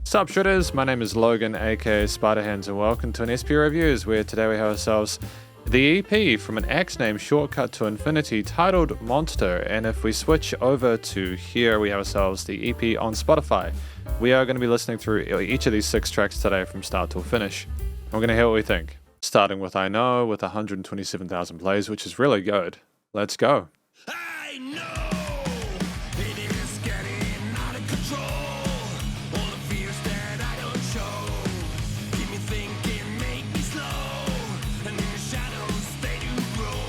Sup Shredders, my name is Logan aka Spiderhands and welcome to an SP Reviews where today we have ourselves the EP from an X named Shortcut to Infinity titled Monster, and if we switch over to here we have ourselves the EP on Spotify. We are going to be listening through each of these 6 tracks today from start to finish. We're going to hear what we think. Starting with I Know with 127,000 plays, which is really good. Let's go. I know it is getting out of control. All the fears that I don't show keep me thinking, make me slow. And in the shadows they do grow.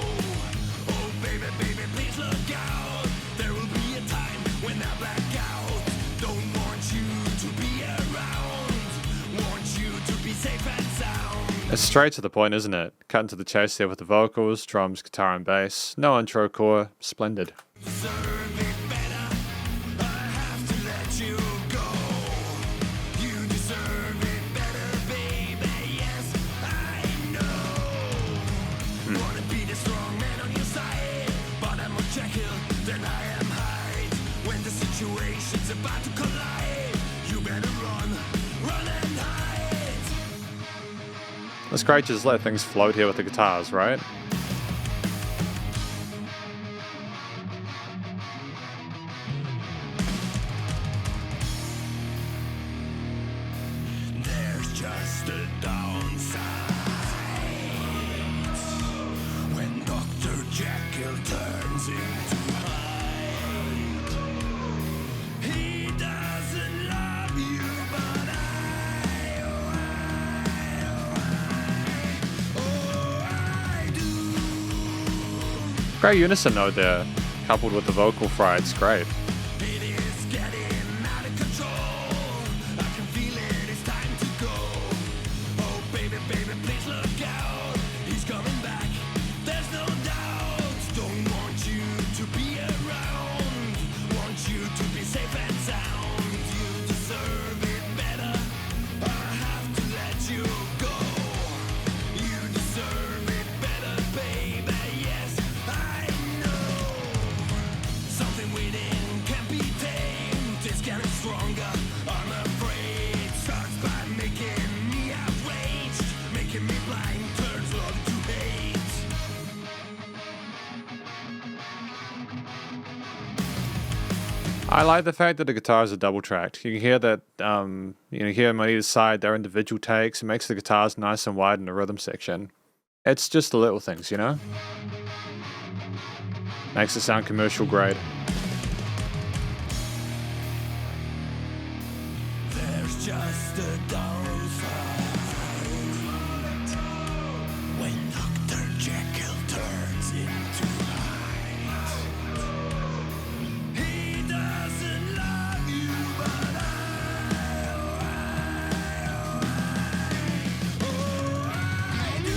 Oh baby, baby, please look out. There will be a time when I black out. Don't want you to be around. Want you to be safe and sound. It's straight to the point, isn't it? Cutting to the chase here with the vocals, drums, guitar and bass. No intro core. Splendid. Deserve it better. I have to let you go. You deserve it better, baby. Yes, I know. Wanna be the strong man on your side, but I'm more Jekyll than I am Hyde. When the situation's about to collide, you better run and hide. It's great to just let things float here with the guitars, right? There's just a downside when Dr. Jekyll turns into Hyde. He doesn't love you, but I do. Great unison note there, coupled with the vocal fry. It's great. It is getting out of control. I can feel it, it's time to go. Oh baby, baby, please look out. He's coming back, there's no doubt. Don't want you to be around. Want you to be safe and sound. You deserve it better. I have to let you go. You deserve it better, baby. Yes, I know. Something within can't be tamed. It's getting stronger, I'm afraid. Starts by making me outraged, making me blind, turns love to hate. I like the fact that the guitars are double tracked. You can hear that, hear them on either side, they're individual takes. It makes the guitars nice and wide in the rhythm section. It's just the little things, you know? Makes it sound commercial grade. There's just a downside when Dr. Jekyll turns into Hyde. He doesn't love you, but I do.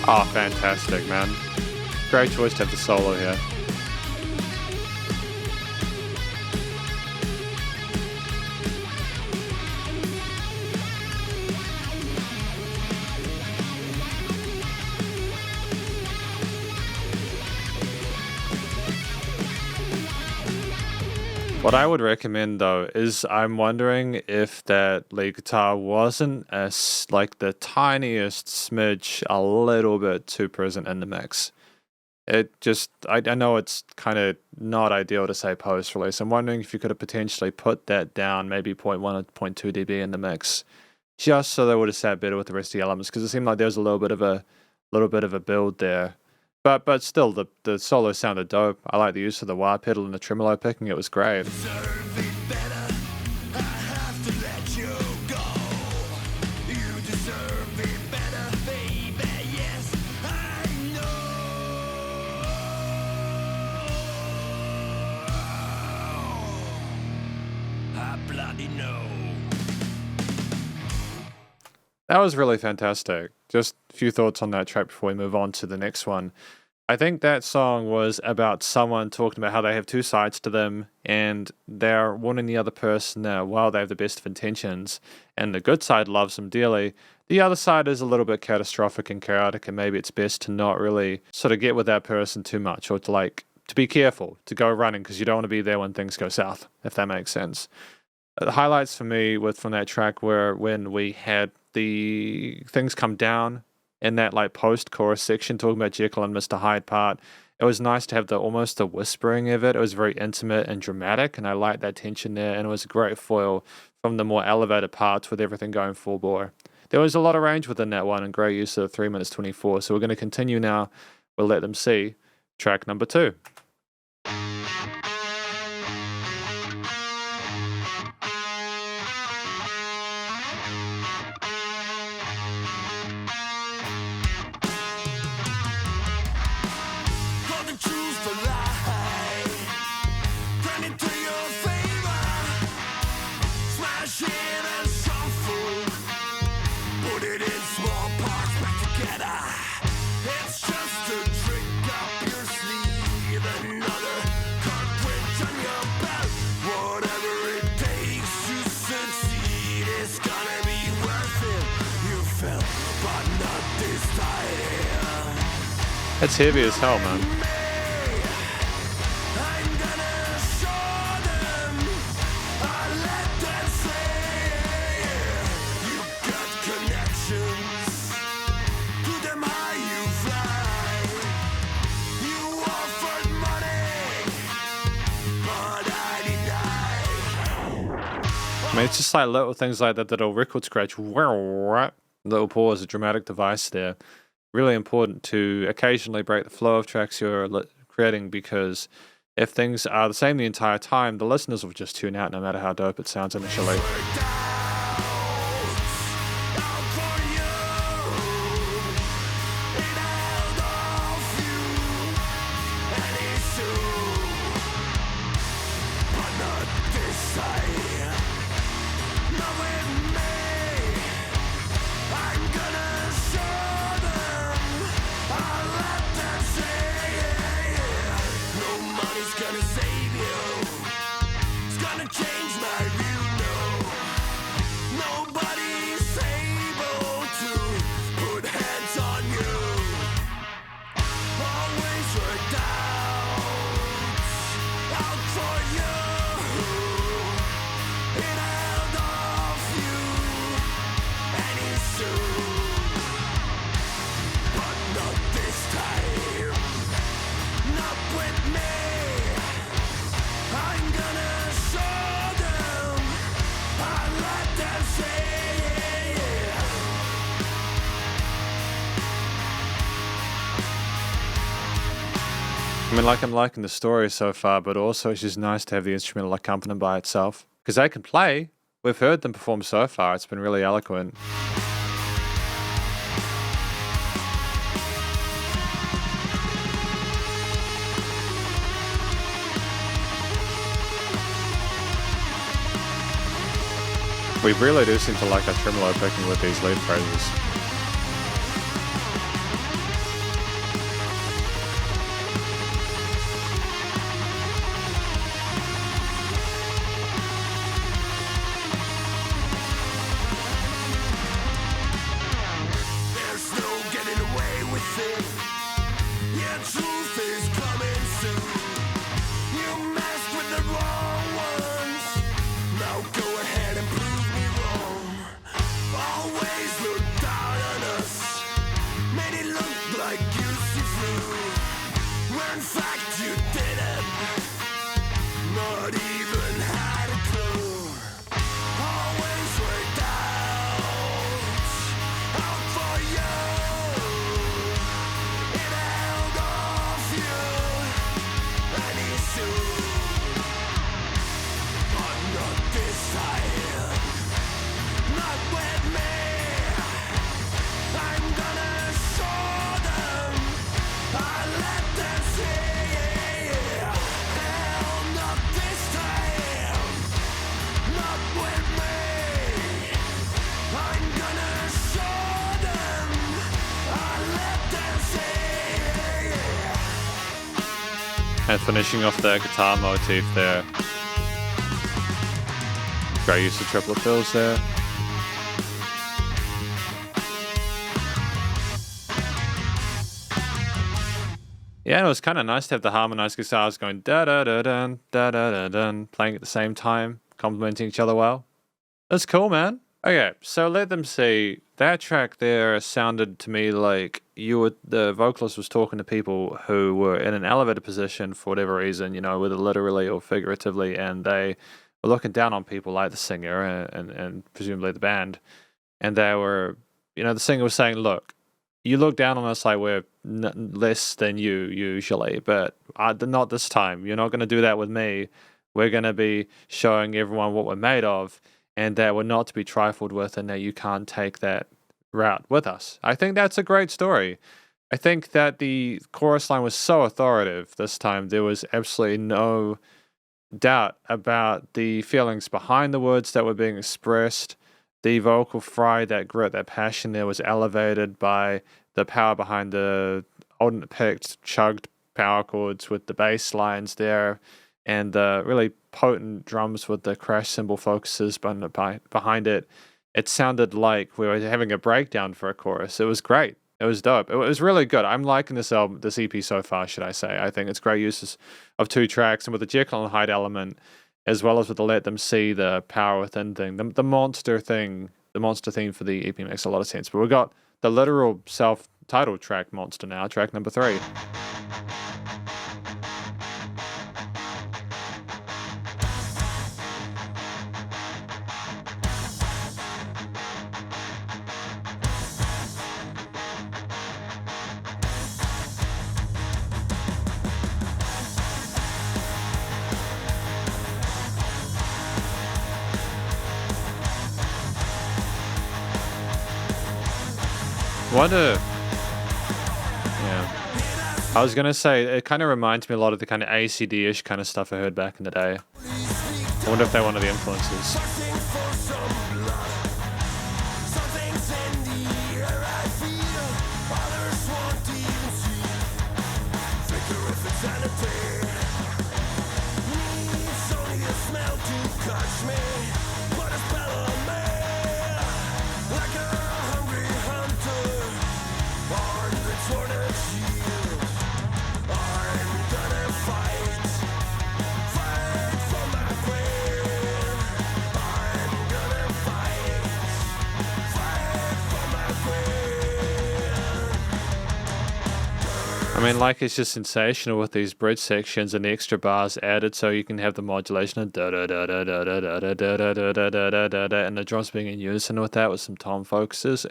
Oh, fantastic, man. Great choice to have the solo here. What I would recommend though is I'm wondering if that lead guitar wasn't as like the tiniest smidge a little bit too present in the mix. It just, I know it's kind of not ideal to say post release. I'm wondering if you could have potentially put that down maybe 0.1 or 0.2 dB in the mix, just so they would have sat better with the rest of the elements, because it seemed like there was a little bit of a build there. But still, the solo sounded dope. I like the use of the wah pedal and the tremolo picking. It was great. Deserve it better. I have to let you go. You deserve it better, baby. Yes, I know. I bloody know. That was really fantastic. Just a few thoughts on that track before we move on to the next one. I think that song was about someone talking about how they have two sides to them and they're wanting the other person while they have the best of intentions and the good side loves them dearly. The other side is a little bit catastrophic and chaotic, and maybe it's best to not really sort of get with that person too much, or to be careful, to go running because you don't want to be there when things go south, if that makes sense. The highlights for me from that track were when we had the things come down in that like post-chorus section talking about Jekyll and Mr. Hyde part. It was nice to have almost the whispering of it. It was very intimate and dramatic, and I liked that tension there, and it was a great foil from the more elevated parts with everything going full bore. There was a lot of range within that one and great use of 3 minutes 24. So we're going to continue now. We'll let them see track number 2. That's heavy as hell, man. I mean, it's just like little things like that'll record scratch. Little pause, a dramatic device there. Really important to occasionally break the flow of tracks you're creating, because if things are the same the entire time, the listeners will just tune out no matter how dope it sounds initially. I mean, like, I'm liking the story so far, but also it's just nice to have the instrumental accompaniment by itself. Because they can play. We've heard them perform so far. It's been really eloquent. We really do seem to like our tremolo picking with these lead phrases. And finishing off the guitar motif there. Great use of triplet fills there. Yeah, and it was kind of nice to have the harmonized guitars going da da da dun da da da dun, playing at the same time. complementing each other well. That's cool, man. Okay, so Let Them See. That track there sounded to me like the vocalist was talking to people who were in an elevated position for whatever reason, whether literally or figuratively, and they were looking down on people like the singer and presumably the band. And they were, the singer was saying, look, you look down on us like we're less than you usually, but not this time. You're not going to do that with me. We're going to be showing everyone what we're made of, and that we're not to be trifled with, and that you can't take that route with us. I think that's a great story. I think that the chorus line was so authoritative this time. There was absolutely no doubt about the feelings behind the words that were being expressed. The vocal fry, that grit, that passion there was elevated by the power behind the old picked, chugged power chords with the bass lines there, and the really potent drums with the crash cymbal focuses behind it. It sounded like we were having a breakdown for a chorus. It was great. It was dope. It was really good. I'm liking this EP so far, should I say. I think it's great uses of 2 tracks, and with the Jekyll and Hyde element, as well as with the Let Them See, the power within thing, the monster thing, the monster theme for the EP makes a lot of sense. But we've got the literal self-titled track, Monster, now, track number 3. I was gonna say, it kind of reminds me a lot of the kind of ACD-ish kind of stuff I heard back in the day. I wonder if they're one of the influences. I mean, like, it's just sensational with these bridge sections and the extra bars added, so you can have the modulation of da da da da da da da da da da da da da da da, and the drums being in unison with that with some tom focuses.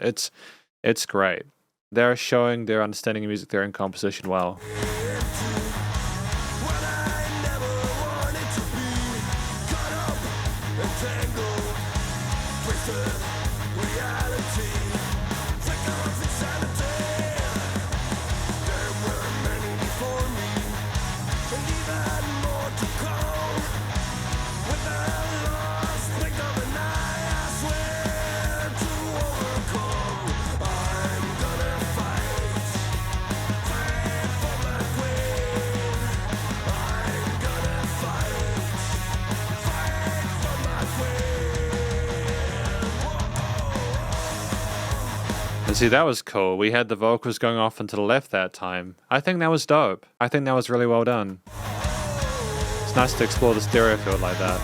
It's great. They're showing their understanding of music theory and composition well. And see, that was cool. We had the vocals going off and to the left that time. I think that was dope. I think that was really well done. It's nice to explore the stereo field like that.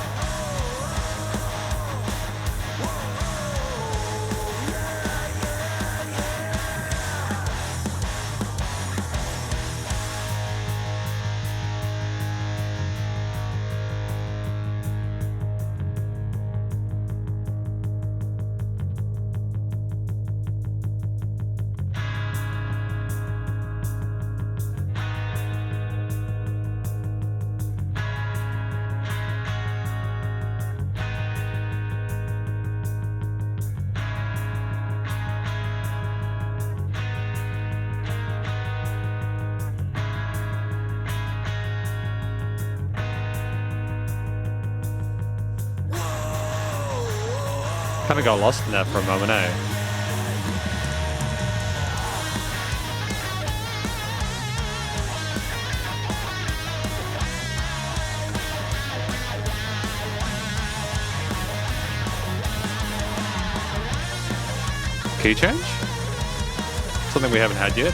Kind of got lost in that for a moment, eh? Key change? Something we haven't had yet.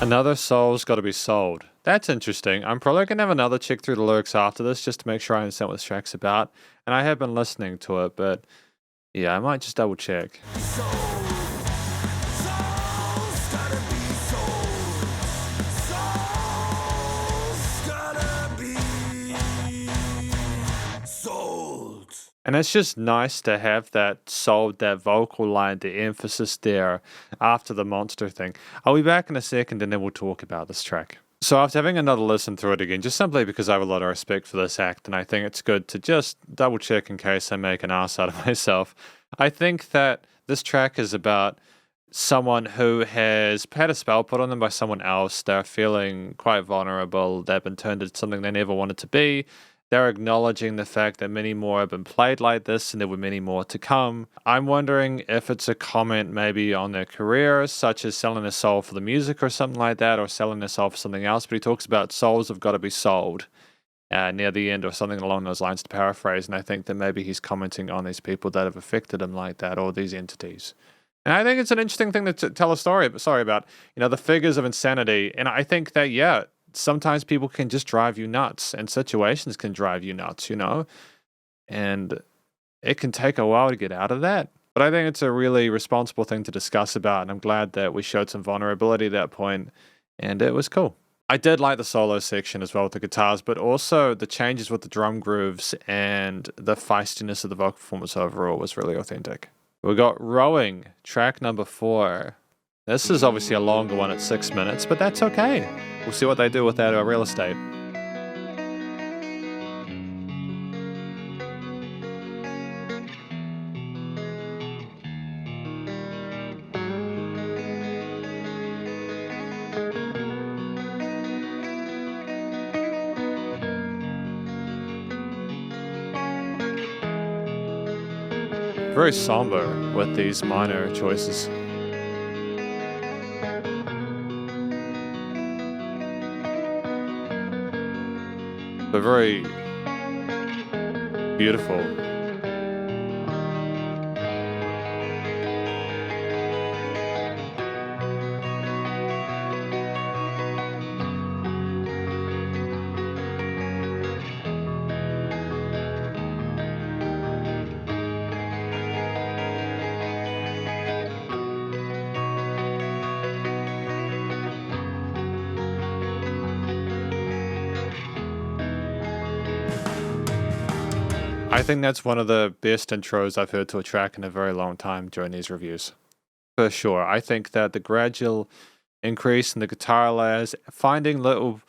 Another soul's got to be sold. That's interesting. I'm probably going to have another check through the lyrics after this just to make sure I understand what this track's about. And I have been listening to it, but yeah, I might just double check. And it's just nice to have that sold, that vocal line, the emphasis there after the monster thing. I'll be back in a second and then we'll talk about this track. So after having another listen through it again, just simply because I have a lot of respect for this act and I think it's good to just double check in case I make an ass out of myself, I think that this track is about someone who has had a spell put on them by someone else. They're feeling quite vulnerable. They've been turned into something they never wanted to be. They're acknowledging the fact that many more have been played like this and there were many more to come. I'm wondering if it's a comment maybe on their careers, such as selling their soul for the music or something like that, or selling their soul for something else. But he talks about souls have got to be sold near the end or something along those lines, to paraphrase. And I think that maybe he's commenting on these people that have affected him like that, or these entities. And I think it's an interesting thing to tell a story about, the figures of insanity. And I think that, yeah, sometimes people can just drive you nuts and situations can drive you nuts, and it can take a while to get out of that. But I think it's a really responsible thing to discuss about. And I'm glad that we showed some vulnerability at that point and it was cool. I did like the solo section as well with the guitars, but also the changes with the drum grooves and the feistiness of the vocal performance overall was really authentic. We got Rowing, track number 4. This is obviously a longer one at 6 minutes, but that's okay. We'll see what they do with that real estate. Very somber with these minor choices. But very beautiful. I think that's one of the best intros I've heard to a track in a very long time during these reviews. For sure. I think that the gradual increase in the guitar layers, finding little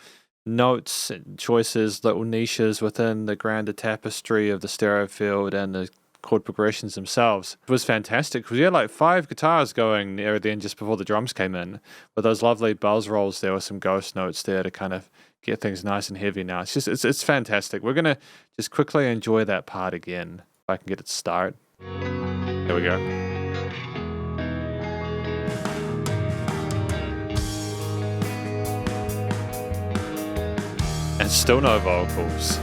notes and choices, little niches within the grander tapestry of the stereo field and the chord progressions themselves was fantastic, because we had like 5 guitars going near the end just before the drums came in with those lovely buzz rolls. There were some ghost notes there to kind of get things nice and heavy now. It's fantastic. We're going to just quickly enjoy that part again if I can get it to start. There we go. And still no vocals.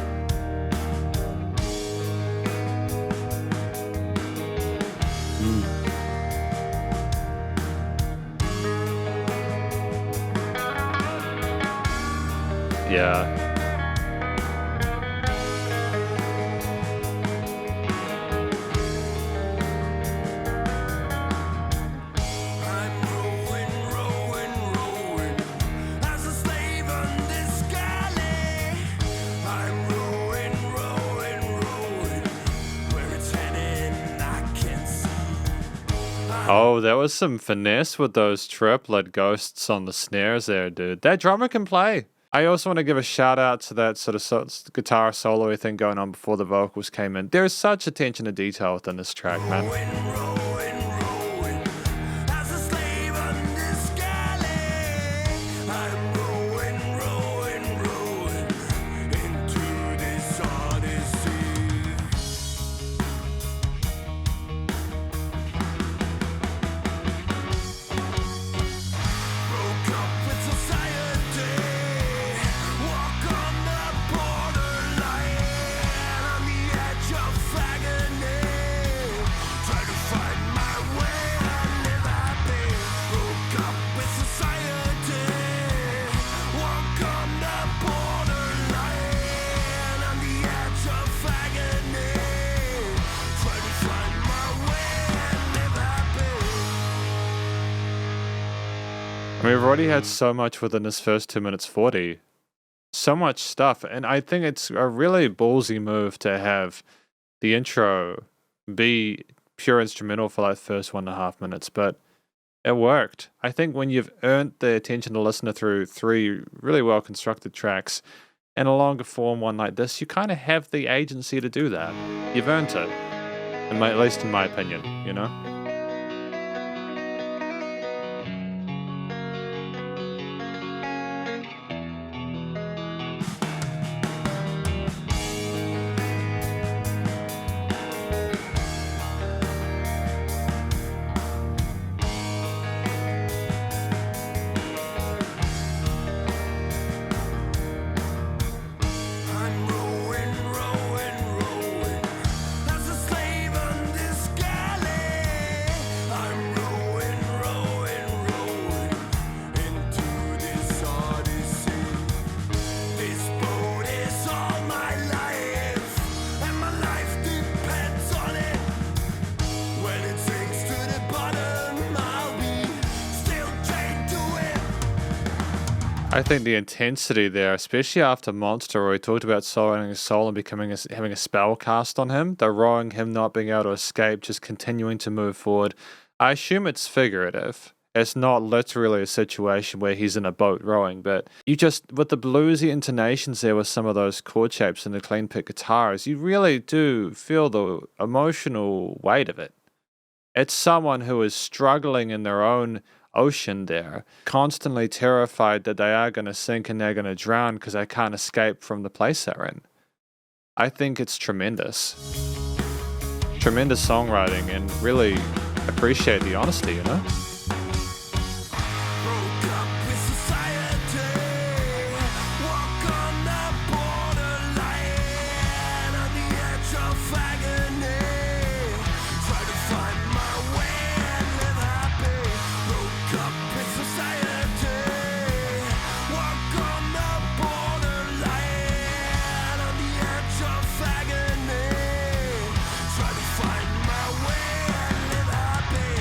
Yeah. Oh, there was some finesse with those triplet ghosts on the snares there, dude. That drummer can play. I also want to give a shout out to that sort of guitar solo thing going on before the vocals came in. There is such attention to detail within this track, man. I mean, we've already had so much within this first 2 minutes 40. So much stuff. And I think it's a really ballsy move to have the intro be pure instrumental for like first 1.5 minutes, but it worked. I think when you've earned the attention to listener through 3 really well constructed tracks and a longer form one like this, you kind of have the agency to do that. You've earned it, at least in my opinion, you know? I'm rowing, rowing, rowing as a slave on this galley. I'm rowing, rowing, rowing into this odyssey. This boat is all my life, and my life depends on it. When it sinks to the bottom, I'll be still chained to it. I think the intensity there, especially after Monster, where he talked about soloing his soul and having a spell cast on him, the rowing, him not being able to escape, just continuing to move forward. I assume it's figurative. It's not literally a situation where he's in a boat rowing, but you just, with the bluesy intonations there with some of those chord shapes and the clean pick guitars, you really do feel the emotional weight of it. It's someone who is struggling in their own ocean there, constantly terrified that they are going to sink and they're going to drown because they can't escape from the place they're in. I think it's tremendous. Tremendous songwriting, and really appreciate the honesty, you know? Broke up with society, walk on the borderline, on the edge of agony, try to find my way and live happy. Broke up with society, walk on the borderline, on the edge of agony, try to find my way and live happy.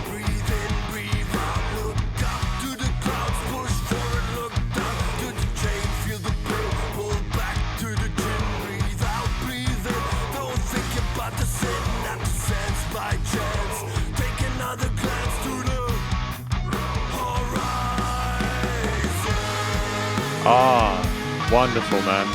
Breathe in, breathe out, look up to the clouds, push forward, look down to the chain, feel the pain, pull back to the gym, breathe out, breathe in, don't think about the sin, not the sense by chance, take another glance to the horizon. Ah, wonderful, man.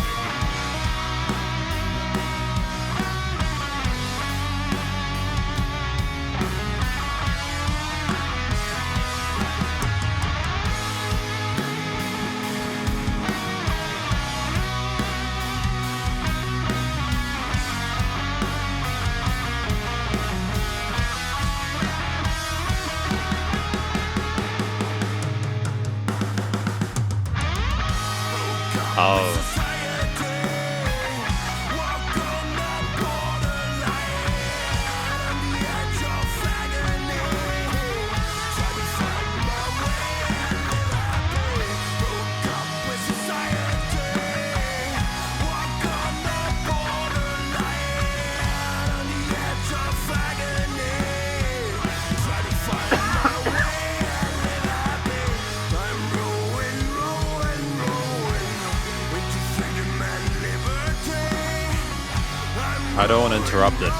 Oh. I don't want to interrupt it.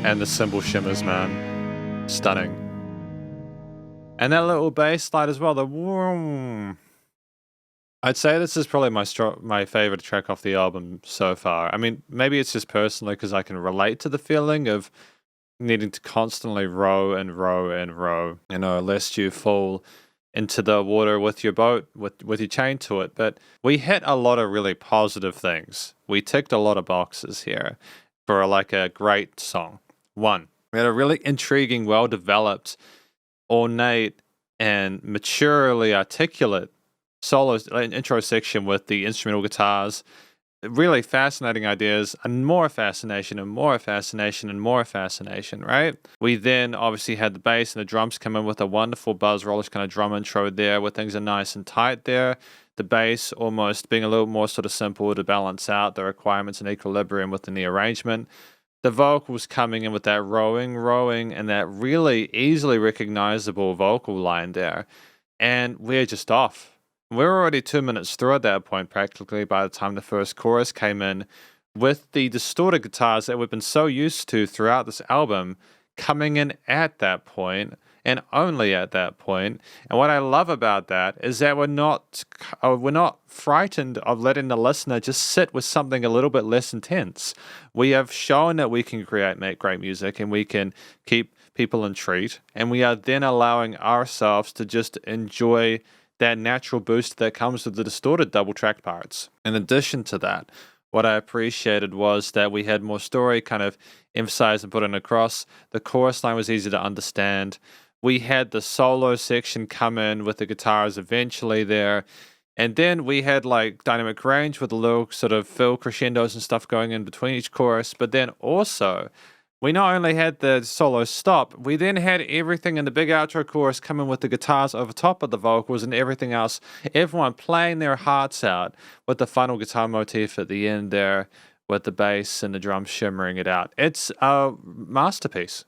And the cymbal shimmers, man. Stunning. And that little bass slide as well, the vroom. I'd say this is probably my favorite track off the album so far. I mean, maybe it's just personally because I can relate to the feeling of needing to constantly row and row and row, you know, lest you fall into the water with your boat, with your chain to it. But we hit a lot of really positive things. We ticked a lot of boxes here for like a great song. One, we had a really intriguing, well-developed, ornate, and maturely articulate solo intro section with the instrumental guitars really fascinating ideas and more fascination and more fascination and more fascination, right? We then obviously had the bass and the drums come in with a wonderful buzz rollish kind of drum intro there where things are nice and tight there. The bass almost being a little more sort of simple to balance out the requirements and equilibrium within the arrangement. The vocals coming in with that rowing, and that really easily recognizable vocal line there. And we're just off. We're already 2 minutes through at that point, practically, by the time the first chorus came in, with the distorted guitars that we've been so used to throughout this album coming in at that point, and only at that point. And what I love about that is that we're not frightened of letting the listener just sit with something a little bit less intense. We have shown that we can make great music, and we can keep people intrigued, and we are then allowing ourselves to just enjoy that natural boost that comes with the distorted double track parts. In addition to that, what I appreciated was that we had more story kind of emphasized and put in across. The chorus line was easy to understand. We had the solo section come in with the guitars eventually there. And then we had like dynamic range with a little sort of fill crescendos and stuff going in between each chorus. But then also, we not only had the solo stop, we then had everything in the big outro chorus coming with the guitars over top of the vocals and everything else. Everyone playing their hearts out with the final guitar motif at the end there with the bass and the drums shimmering it out. It's a masterpiece.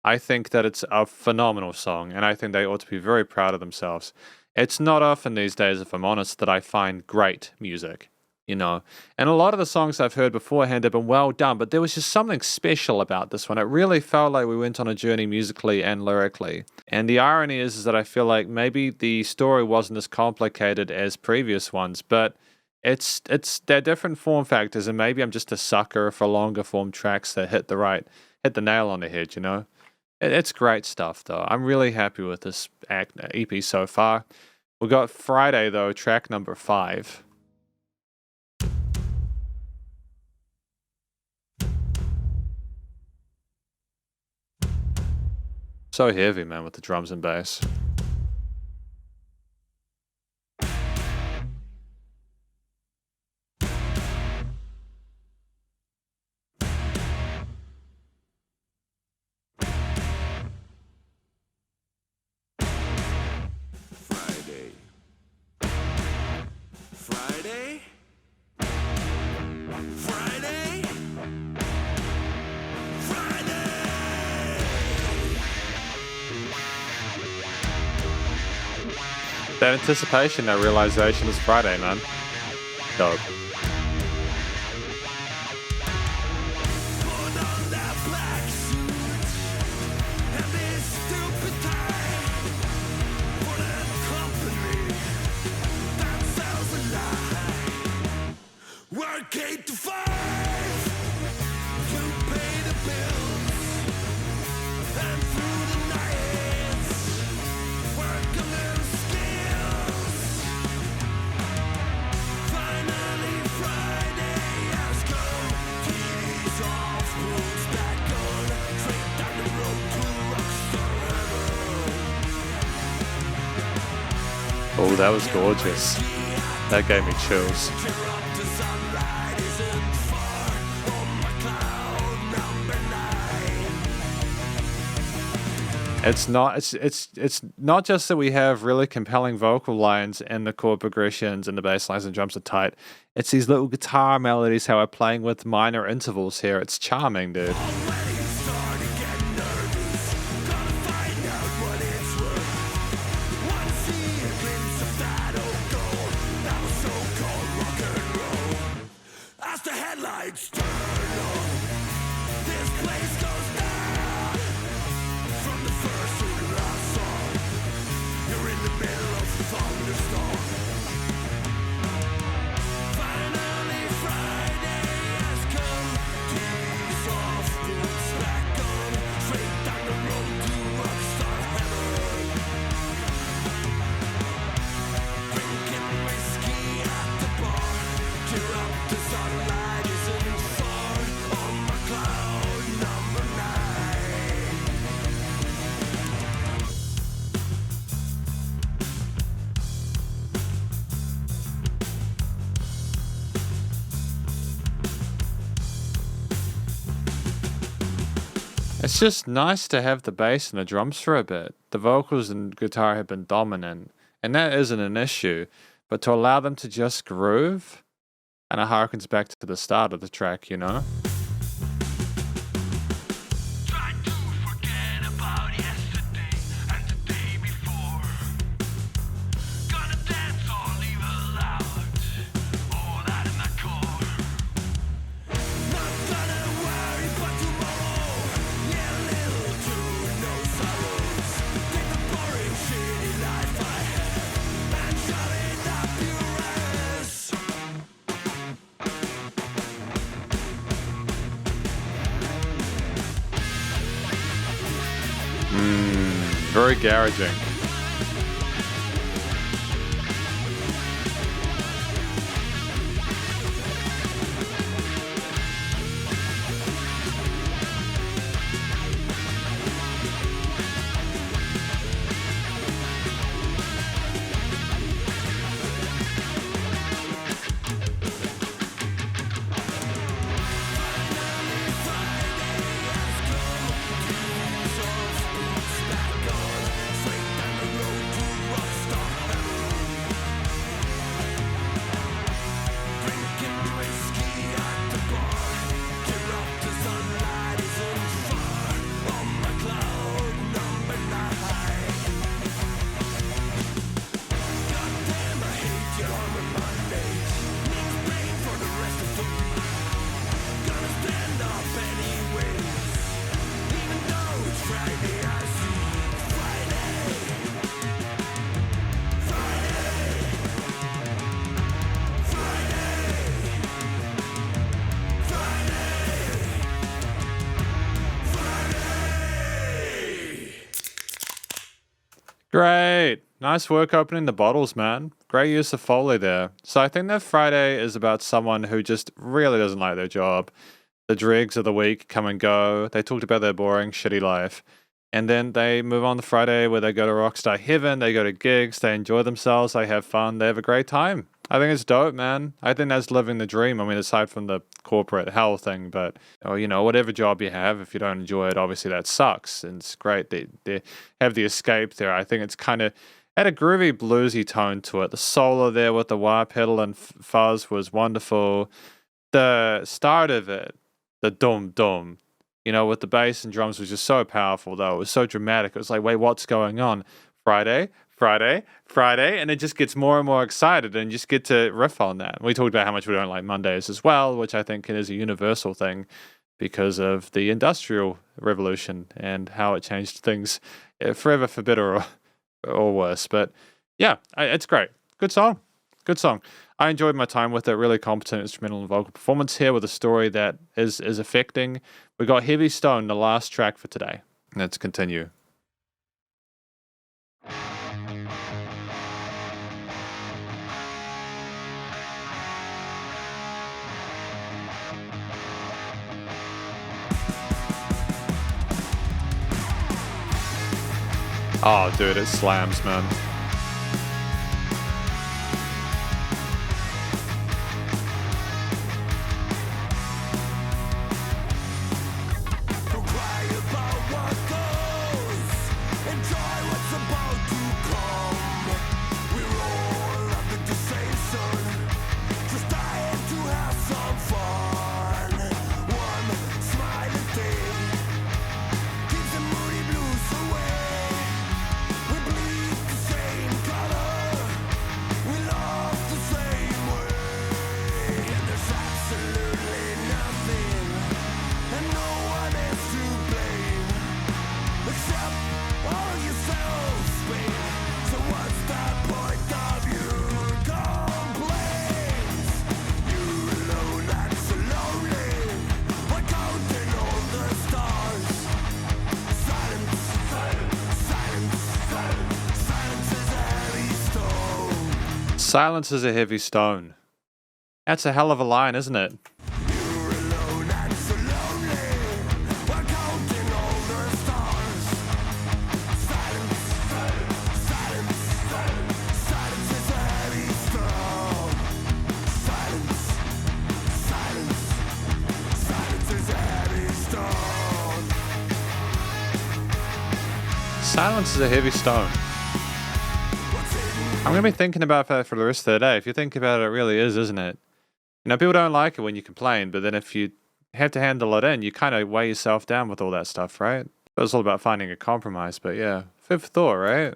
I think that it's a phenomenal song, and I think they ought to be very proud of themselves. It's not often these days, if I'm honest, that I find great music, you know. And a lot of the songs I've heard beforehand have been well done, but there was just something special about this one. It really felt like we went on a journey musically and lyrically. And the irony is that I feel like maybe the story wasn't as complicated as previous ones, but they're different form factors, and maybe I'm just a sucker for longer form tracks that hit the nail on the head, you know. It's great stuff, though. I'm really happy with this EP so far. We got Friday, though, track number 5. So heavy, man, with the drums and bass. That anticipation, that realization is Friday, man. Dope. Work 8 to 5 to pay the bills, and through the nights work on new skills. Finally Friday has come, TV's off, rules back on, straight down the road to rockstar heaven. Oh, that was gorgeous. That gave me chills. It's not just that we have really compelling vocal lines and the chord progressions and the bass lines and drums are tight. It's these little guitar melodies how we're playing with minor intervals here. It's charming, dude. As the headlights turn on, this place goes down. From the first to the last song, you're in the middle of the thunderstorm. Finally Friday has come, TV's off, It's just nice to have the bass and the drums for a bit. The vocals and guitar have been dominant, and that isn't an issue. But to allow them to just groove, and it harkens back to the start of the track, you know? Try to forget about yesterday and the day before. Gonna dance or leave it out, all that in my core. Not gonna worry for tomorrow, yeah, little to no sorrows. Take the boring shitty life I have and shove it up your ass. Very garaging. Great. Nice work opening the bottles, man. Great use of Foley there. So I think that Friday is about someone who just really doesn't like their job. The dregs of the week come and go. They talked about their boring, shitty life. And then they move on to Friday where they go to Rockstar Heaven, they go to gigs, they enjoy themselves, they have fun, they have a great time. I think it's dope, man. I think that's living the dream. I mean, aside from the corporate hell thing, but, or, you know, whatever job you have, if you don't enjoy it, obviously that sucks. And it's great they have the escape there. I think it's kind of had a groovy, bluesy tone to it. The solo there with the wah pedal and fuzz was wonderful. The start of it, the dum-dum, you know, with the bass and drums was just so powerful, though. It was so dramatic. It was like, wait, what's going on? Friday, and it just gets more and more excited and just get to riff on that. We talked about how much we don't like Mondays as well, which I think is a universal thing because of the Industrial Revolution and how it changed things forever for better or worse. But yeah, it's great. Good song. I enjoyed my time with it. Really competent instrumental and vocal performance here with a story that is affecting. We got Heavy Stone, the last track for today. Let's continue. Oh, dude, it slams, man. Don't cry about what goes. Enjoy what's about to come. We're all under the same sun, just dying to have some fun. One smiling day keeps the moody blues away. We bleed the same color, we love the same way. And there's absolutely nothing, and no one is to blame except all yourselves, babe. So what's the point of your complaints? You alone and so lonely, we're counting all the stars. Silence, silence is a heavy stone. Silence is a heavy stone. That's a hell of a line, isn't it? You're alone and so lonely, we're counting all the stars. Silence is a heavy stone. Silence is a heavy stone. Silence is a heavy stone. I'm going to be thinking about that for the rest of the day. If you think about it, it really is, isn't it? You know, people don't like it when you complain, but then if you have to handle it in, you kind of weigh yourself down with all that stuff, right? It's all about finding a compromise, but yeah, food for thought, right?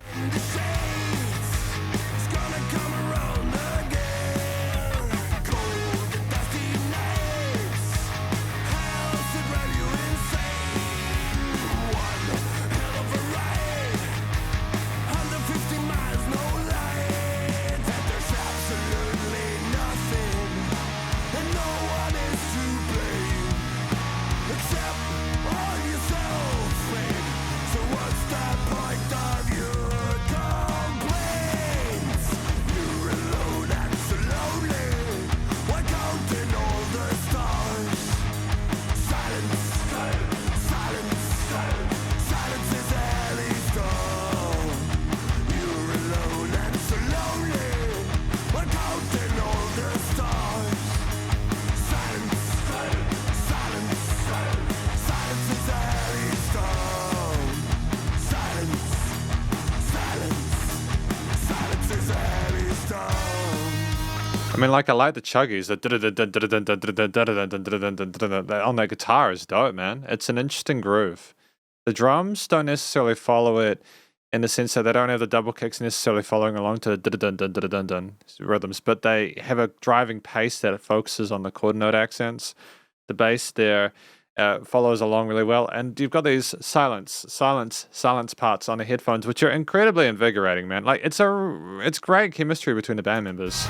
I mean, like, I like the chuggies. On that guitar is dope, man. It's an interesting groove. The drums don't necessarily follow it in the sense that they don't have the double kicks necessarily following along to the rhythms, but they have a driving pace that focuses on the chord note accents. The bass there follows along really well, and you've got these silence parts on the headphones, which are incredibly invigorating, man. Like, it's great chemistry between the band members.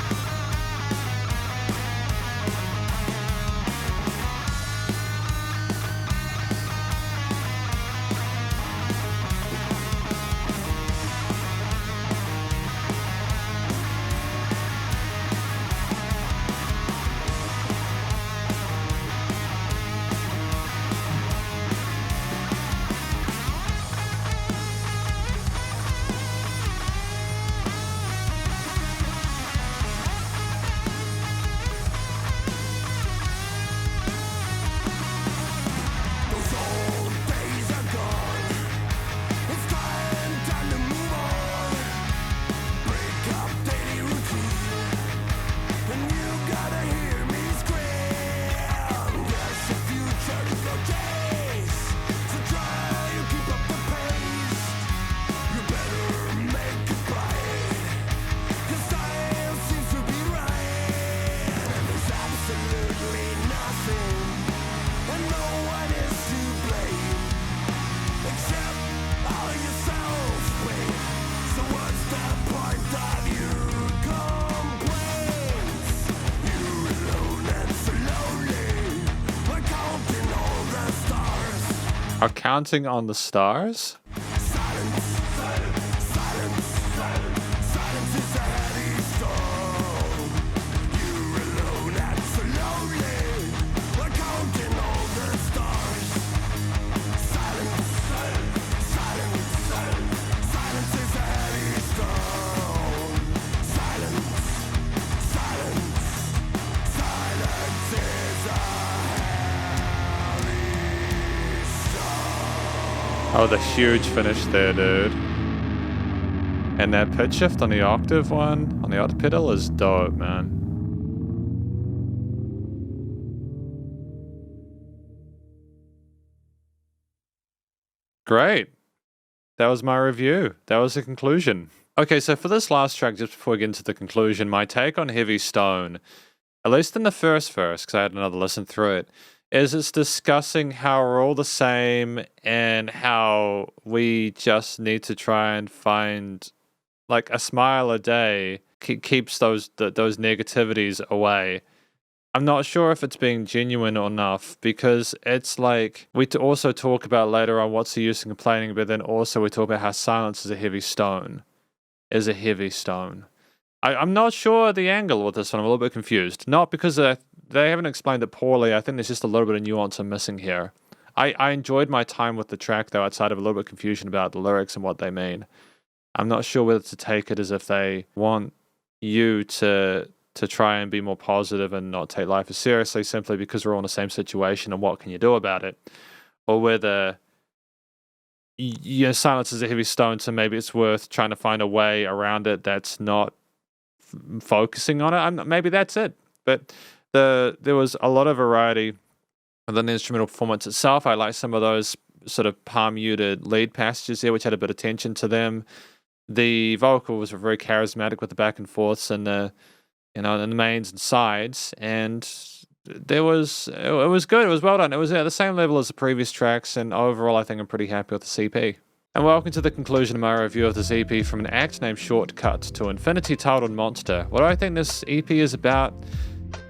Are counting on the stars? Oh, the huge finish there, dude. And that pitch shift on the octave one, on the octave pedal, is dope, man. Great. That was my review. That was the conclusion. Okay, so for this last track, just before we get into the conclusion, my take on Heavy Stone, at least in the first verse, because I had another listen through it, is it's discussing how we're all the same and how we just need to try and find like a smile a day keeps those negativities away. I'm not sure if it's being genuine enough, because it's like we also talk about later on what's the use in complaining, but then also we talk about how silence is a heavy stone. I'm not sure the angle with this one. I'm a little bit confused. Not because they haven't explained it poorly. I think there's just a little bit of nuance I'm missing here. I enjoyed my time with the track, though, outside of a little bit of confusion about the lyrics and what they mean. I'm not sure whether to take it as if they want you to try and be more positive and not take life as seriously simply because we're all in the same situation and what can you do about it, or whether silence is a heavy stone, so maybe it's worth trying to find a way around it that's not focusing on it. Maybe that's it. But there was a lot of variety within the instrumental performance itself. I like some of those sort of palm muted lead passages there, which had a bit of tension to them. The vocals were very charismatic with the back and forths and the and the mains and sides, and it was good. It was well done. It was at the same level as the previous tracks, and overall, I think I'm pretty happy with the CP. And welcome to the conclusion of my review of this EP from an act named Shortcut to Infinity, titled Monster. What do I think this EP is about?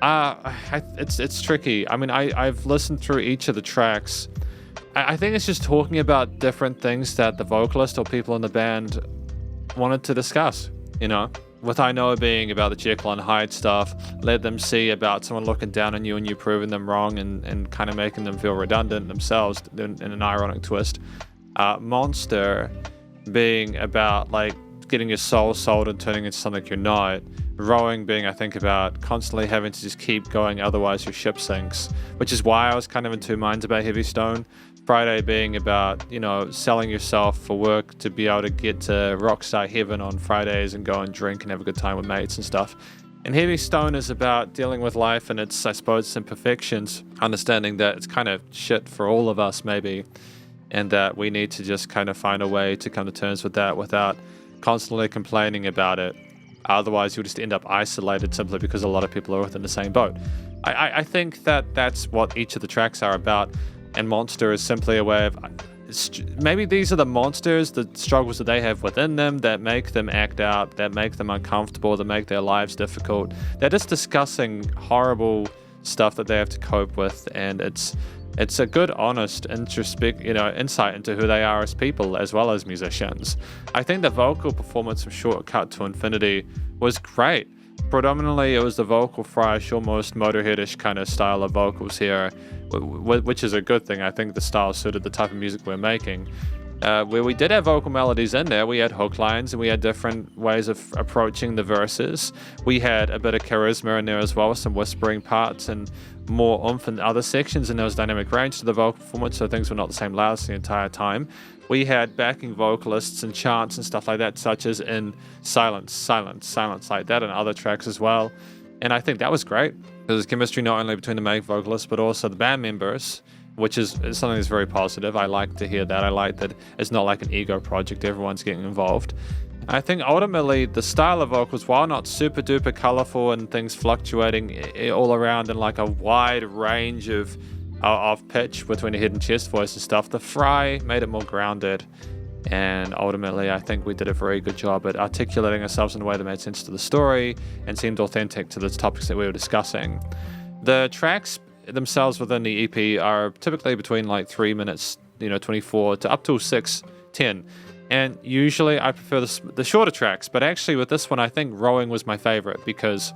It's tricky. I mean, I've listened through each of the tracks. I think it's just talking about different things that the vocalist or people in the band wanted to discuss, with I Know being about the Jekyll and Hyde stuff, Let Them See about someone looking down on you and you proving them wrong and kind of making them feel redundant themselves in an ironic twist. Monster being about like getting your soul sold and turning into something you're not. Rowing being, I think, about constantly having to just keep going, otherwise your ship sinks, which is why I was kind of in two minds about Heavy Stone. Friday being about, selling yourself for work to be able to get to rockstar heaven on Fridays and go and drink and have a good time with mates and stuff. And Heavy Stone is about dealing with life and its, I suppose, imperfections, understanding that it's kind of shit for all of us maybe, and that we need to just kind of find a way to come to terms with that without constantly complaining about it. Otherwise, you'll just end up isolated simply because a lot of people are within the same boat. I think that that's what each of the tracks are about. And Monster is simply a way of, maybe these are the monsters, the struggles that they have within them that make them act out, that make them uncomfortable, that make their lives difficult. They're just discussing horrible stuff that they have to cope with, and it's a good, honest, insight into who they are as people as well as musicians. I think the vocal performance of Shortcut to Infinity was great. Predominantly, it was the vocal fresh, almost Motorhead-ish kind of style of vocals here, which is a good thing. I think the style suited the type of music we're making. Where we did have vocal melodies in there, we had hook lines and we had different ways of approaching the verses. We had a bit of charisma in there as well, with some whispering parts and more oomph in other sections, and there was dynamic range to the vocal performance, so things were not the same loudness the entire time. We had backing vocalists and chants and stuff like that, such as in Silence, Silence, Silence, like that, and other tracks as well. And I think that was great. There was chemistry not only between the main vocalists, but also the band members, which is something that's very positive. I like to hear that. I like that it's not like an ego project, everyone's getting involved. I think ultimately the style of vocals, while not super duper colorful and things fluctuating all around in like a wide range of pitch between the head and chest voice and stuff, the fry made it more grounded. And ultimately, I think we did a very good job at articulating ourselves in a way that made sense to the story and seemed authentic to the topics that we were discussing. The tracks themselves within the EP are typically between like 3 minutes, 24 to up to 6:10. And usually I prefer the shorter tracks, but actually with this one, I think Rowing was my favorite, because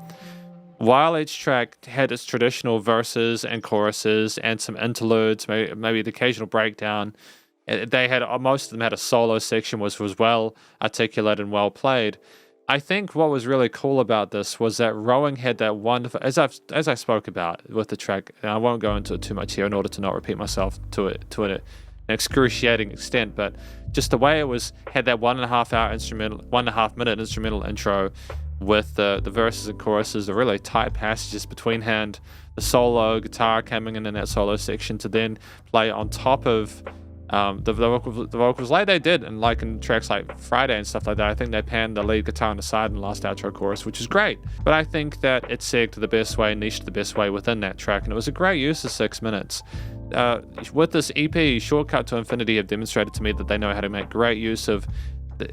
while each track had its traditional verses and choruses and some interludes, maybe the occasional breakdown, they had, most of them had a solo section which was well articulated and well played. I think what was really cool about this was that Rowing had that wonderful, as I spoke about with the track, and I won't go into it too much here in order to not repeat myself to an excruciating extent, but just the way it was, had that 1.5 minute instrumental intro with the verses and choruses, the really tight passages between hand, the solo guitar coming in that solo section to then play on top of the vocals like they did, and like in tracks like Friday and stuff like that. I think they panned the lead guitar on the side in the last outro chorus, which is great. But I think that it segged the best way, niched the best way within that track, and it was a great use of 6 minutes. With this EP, Shortcut to Infinity have demonstrated to me that they know how to make great use of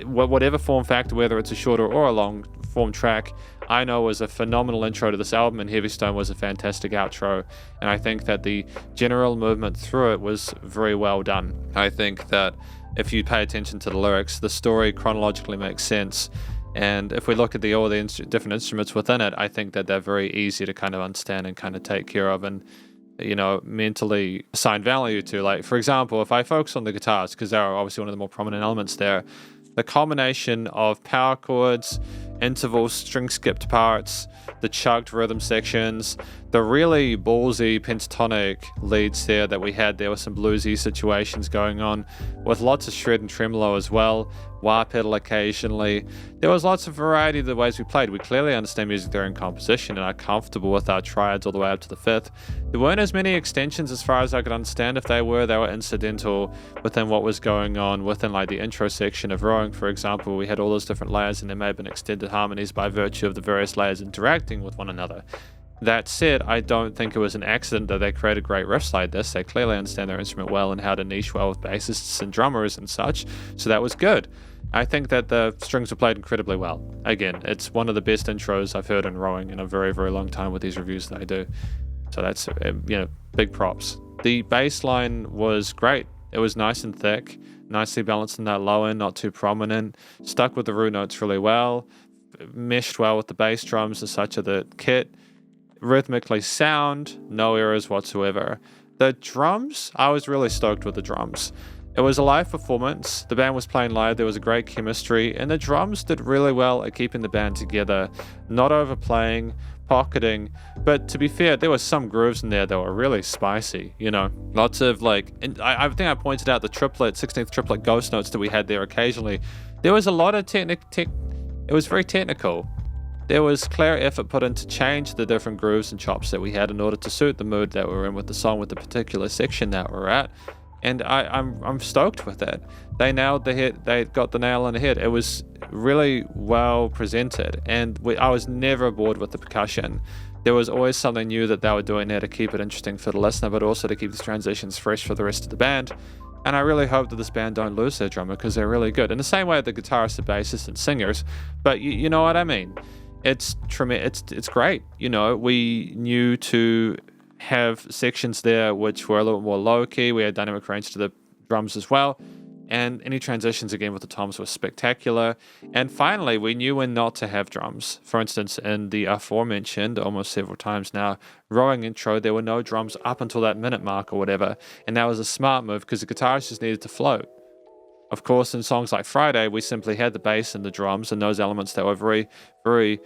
whatever form factor, whether it's a shorter or a long form track. I Know was a phenomenal intro to this album, and Heavy Stone was a fantastic outro, and I think that the general movement through it was very well done. I think that if you pay attention to the lyrics, the story chronologically makes sense, and if we look at all the different instruments within it, I think that they're very easy to kind of understand and kind of take care of and mentally assign value to. Like, for example, if I focus on the guitars, because they're obviously one of the more prominent elements there, the combination of power chords interval string skipped parts, the chugged rhythm sections, the really ballsy pentatonic leads there that we had. There were some bluesy situations going on with lots of shred and tremolo as well, wah pedal occasionally. There was lots of variety of the ways we played. We clearly understand music theory and composition and are comfortable with our triads all the way up to the fifth. There weren't as many extensions as far as I could understand. If they were incidental within what was going on within like the intro section of rowing, for example. We had all those different layers and there may have been extended harmonies by virtue of the various layers interacting with one another. That said, I don't think it was an accident that they created great riffs like this. They clearly understand their instrument well and how to niche well with bassists and drummers and such, so that was good. I think that the strings were played incredibly well. Again, it's one of the best intros I've heard in rowing in a very, very long time with these reviews that I do. So that's, big props. The bass line was great. It was nice and thick, nicely balanced in that low end, not too prominent, stuck with the root notes really well, meshed well with the bass drums and such of the kit, rhythmically sound, no errors whatsoever. The drums, I was really stoked with the drums. It was a live performance, the band was playing live, there was a great chemistry, and the drums did really well at keeping the band together, not overplaying, pocketing, but to be fair, there were some grooves in there that were really spicy, lots of and I think I pointed out the 16th triplet ghost notes that we had there occasionally. There was a lot of it was very technical. There was clear effort put in to change the different grooves and chops that we had in order to suit the mood that we're in with the song, with the particular section that we're at. And I'm stoked with it. They nailed the hit. They got the nail on the head. It was really well presented, and I was never bored with the percussion. There was always something new that they were doing there to keep it interesting for the listener, but also to keep these transitions fresh for the rest of the band. And I really hope that this band don't lose their drummer, because they're really good. In the same way the guitarists, the bassists, and singers. But you know what I mean. It's great. We knew to have sections there which were a little more low key. We had dynamic range to the drums as well, and any transitions again with the toms were spectacular. And finally, we knew when not to have drums. For instance, in the aforementioned almost several times now rowing intro, there were no drums up until that minute mark or whatever, and that was a smart move because the guitars just needed to float. Of course, in songs like Friday, we simply had the bass and the drums and those elements that were very, very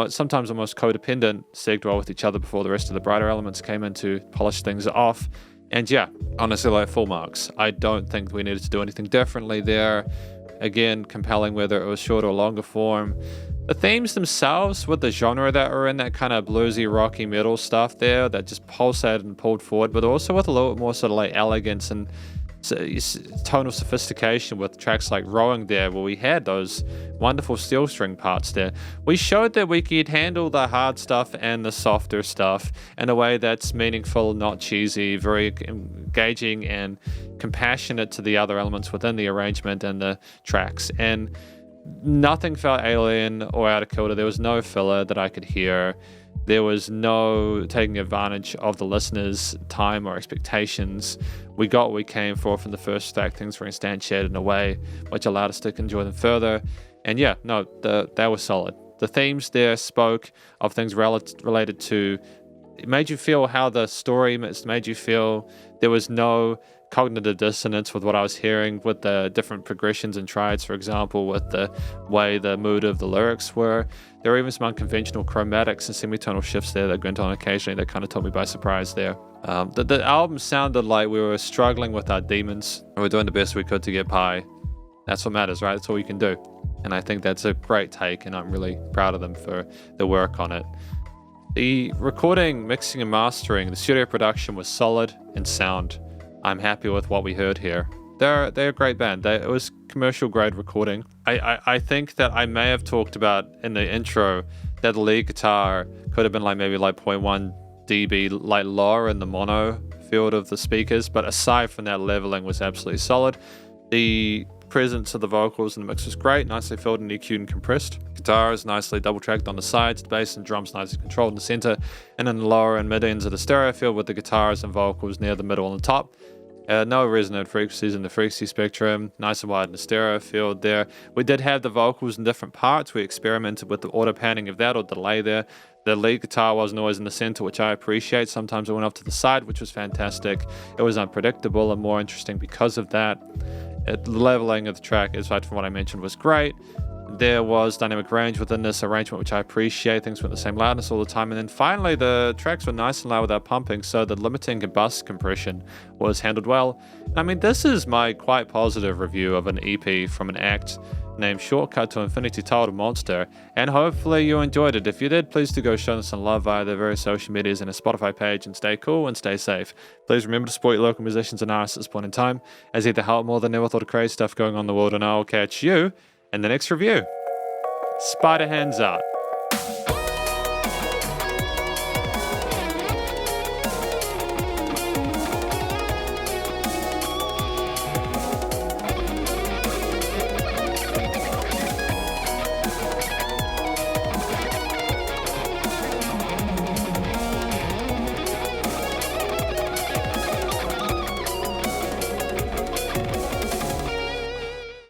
sometimes almost codependent, segged well with each other before the rest of the brighter elements came in to polish things off. And yeah, honestly, full marks. I don't think we needed to do anything differently there. Again, compelling whether it was short or longer form. The themes themselves with the genre that were in, that kind of bluesy, rocky metal stuff there that just pulsated and pulled forward, but also with a little more sort of elegance and tonal sophistication with tracks like Rowing there, where we had those wonderful steel string parts there. We showed that we could handle the hard stuff and the softer stuff in a way that's meaningful, not cheesy, very engaging and compassionate to the other elements within the arrangement and the tracks. And nothing felt alien or out of kilter. There was no filler that I could hear. There was no taking advantage of the listener's time or expectations. We got what we came for from the first track. Things were instantiated in a way which allowed us to enjoy them further. And yeah, no, they were solid. The themes there spoke of things related to, it made you feel how the story made you feel. There was no cognitive dissonance with what I was hearing with the different progressions and triads, for example, with the way the mood of the lyrics were. There were even some unconventional chromatics and semitonal shifts there that went on occasionally that kind of took me by surprise there. The album sounded like we were struggling with our demons and we're doing the best we could to get by. That's what matters, right? That's all you can do. And I think that's a great take, and I'm really proud of them for the work on it. The recording, mixing, and mastering, the studio production was solid and sound. I'm happy with what we heard here. They're a great band. It was commercial grade recording. I think that I may have talked about in the intro that the lead guitar could have been maybe 0.1 dB lower in the mono field of the speakers, but aside from that, leveling was absolutely solid. The presence of the vocals in the mix was great, nicely filled and EQ'd and compressed. Guitar is nicely double tracked on the sides, the bass and drums nicely controlled in the center, and in the lower and mid ends of the stereo field with the guitars and vocals near the middle and the top. No resonant frequencies in the frequency spectrum, nice and wide in the stereo field there. We did have the vocals in different parts. We experimented with the auto panning of that or delay there. The lead guitar wasn't always in the center, which I appreciate. Sometimes it went off to the side, which was fantastic. It was unpredictable and more interesting because of that. The leveling of the track, aside from what I mentioned, was great. There was dynamic range within this arrangement, which I appreciate. Things went the same loudness all the time. And then finally, the tracks were nice and loud without pumping, so the limiting and bus compression was handled well. I mean, this is my quite positive review of an EP from an act named Shortcut to Infinity titled Monster, and hopefully you enjoyed it. If you did, please do go show them some love via their various social medias and a Spotify page, and stay cool and stay safe. Please remember to support your local musicians and artists at this point in time, as either help more than ever with all the crazy stuff going on in the world, and I'll catch you in the next review. Spiderhands out.